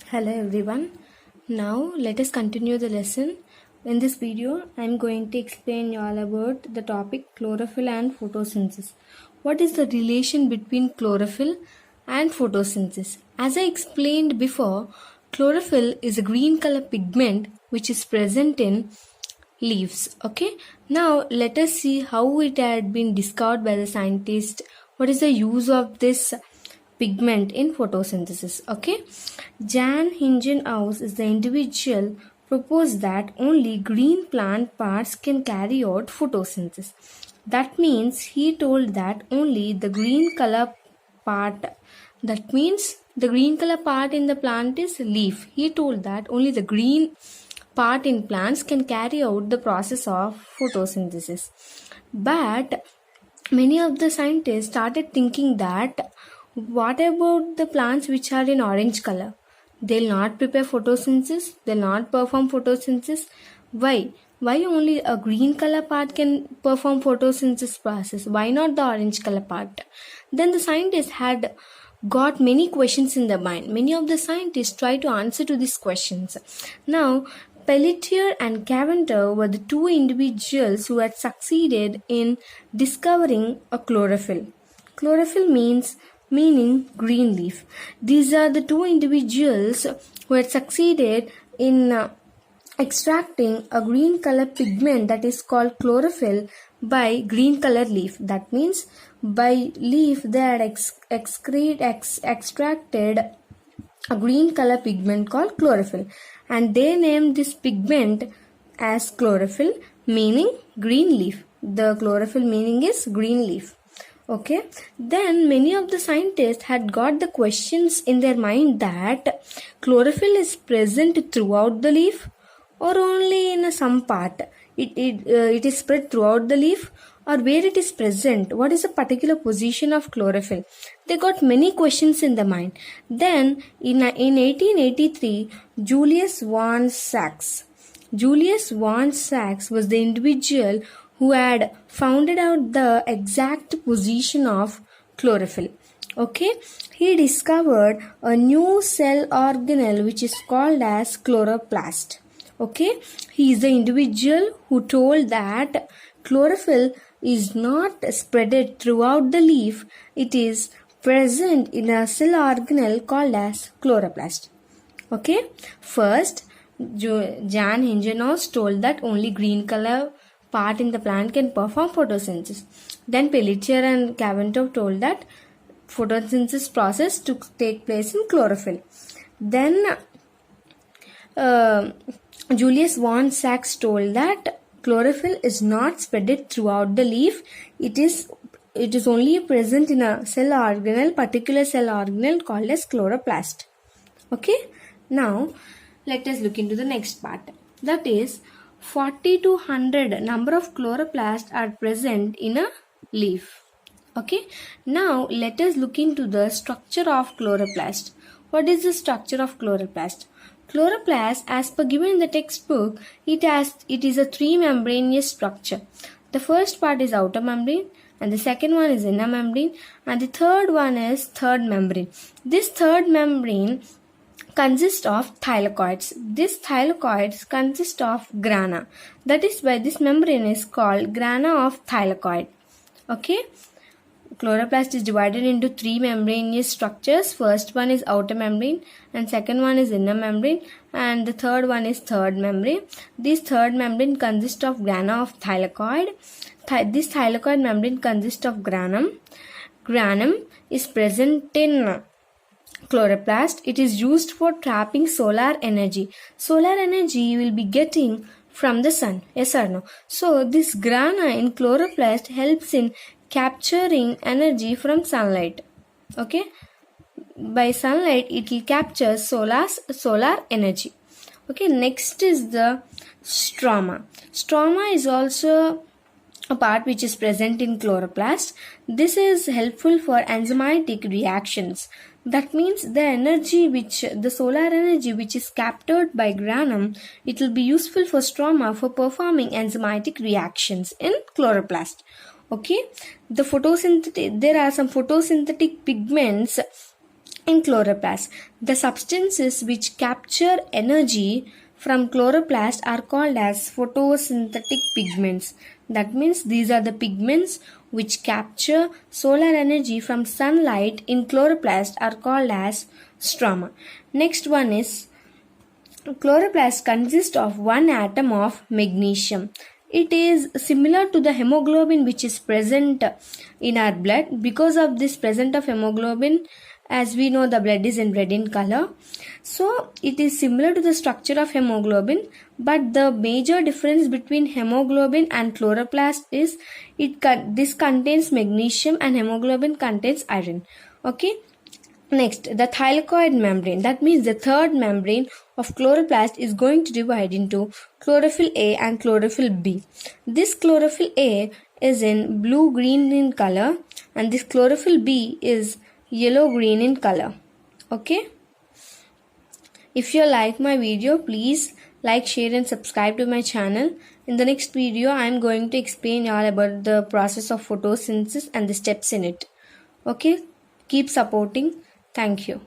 Hello everyone. Now let us continue the lesson. In this video, I am going to explain you all about the topic chlorophyll and photosynthesis. What is the relation between chlorophyll and photosynthesis? As I explained before, chlorophyll is a green color pigment which is present in leaves. Okay. Now let us see how it had been discovered by the scientist. What is the use of this pigment in photosynthesis? Okay. Jan Hingenhaus is the individual proposed that only green plant parts can carry out photosynthesis. That means he told that only the green color part, that means the green color part in the plant is leaf. He told that only the green part in plants can carry out the process of photosynthesis. But many of the scientists started thinking that what about the plants which are in orange color? They'll not prepare photosynthesis, they'll not perform photosynthesis. Why? Why only a green color part can perform photosynthesis process? Why not the orange color part? Then the scientists had got many questions in their mind. Many of the scientists tried to answer to these questions. Now, Pelletier and Cavendish were the two individuals who had succeeded in discovering a chlorophyll. Chlorophyll meaning green leaf. These are the two individuals who had succeeded in extracting a green color pigment that is called chlorophyll by green color leaf. That means by leaf they had extracted a green color pigment called chlorophyll, and they named this pigment as chlorophyll meaning green leaf. The chlorophyll meaning is green leaf. Okay, then many of the scientists had got the questions in their mind that chlorophyll is present throughout the leaf or only in some part. It is spread throughout the leaf, or where it is present, what is the particular position of chlorophyll. They got many questions in their mind. Then in 1883, Julius von Sachs was the individual who had found out the exact position of chlorophyll. Okay, he discovered a new cell organelle which is called as chloroplast. Okay, he is the individual who told that chlorophyll is not spreaded throughout the leaf. It is present in a cell organelle called as chloroplast. Okay, first Jan Hingenhaus told that only green color part in the plant can perform photosynthesis. Then Pelletier and Cavendish told that photosynthesis process to take place in chlorophyll. Then Julius von Sachs told that chlorophyll is not spread throughout the leaf. It is only present in a cell organelle, particular cell organelle called as chloroplast. Okay. Now let us look into the next part. That is 40 to 100 number of chloroplasts are present in a leaf. Okay. Now let us look into the structure of chloroplast. What is the structure of chloroplast? Chloroplast, as per given in the textbook, it is a three membranous structure. The first part is outer membrane, and the second one is inner membrane, and the third one is third membrane. This third membrane consists of thylakoids. This thylakoids consist of grana. That is why this membrane is called grana of thylakoid. Okay. Chloroplast is divided into three membranous structures. First one is outer membrane, and second one is inner membrane, and the third one is third membrane. This third membrane consists of grana of thylakoid. This thylakoid membrane consists of granum. Granum is present in chloroplast. It is used for trapping solar energy. Solar energy you will be getting from the sun. Yes or no? So this grana in chloroplast helps in capturing energy from sunlight. Okay, by sunlight it will capture solar energy. Okay, next is the stroma. Stroma is also a part which is present in chloroplast. This is helpful for enzymatic reactions. That means the solar energy which is captured by granum, it will be useful for stroma for performing enzymatic reactions in chloroplast. Okay, there are some photosynthetic pigments in chloroplast. The substances which capture energy from chloroplast are called as photosynthetic pigments. That means these are the pigments which capture solar energy from sunlight in chloroplast are called as stroma. Next one is chloroplast consists of one atom of magnesium. It is similar to the hemoglobin which is present in our blood. Because of this present of hemoglobin, as we know the blood is in red in color, so it is similar to the structure of hemoglobin, but the major difference between hemoglobin and chloroplast is this contains magnesium and hemoglobin contains iron. Okay. Next, the thylakoid membrane. That means the third membrane of chloroplast is going to divide into chlorophyll A and chlorophyll B. This chlorophyll A is in blue-green in color and this chlorophyll B is yellow-green in color. Okay. If you like my video, please like, share and subscribe to my channel. In the next video, I am going to explain all about the process of photosynthesis and the steps in it. Okay. Keep supporting. Thank you.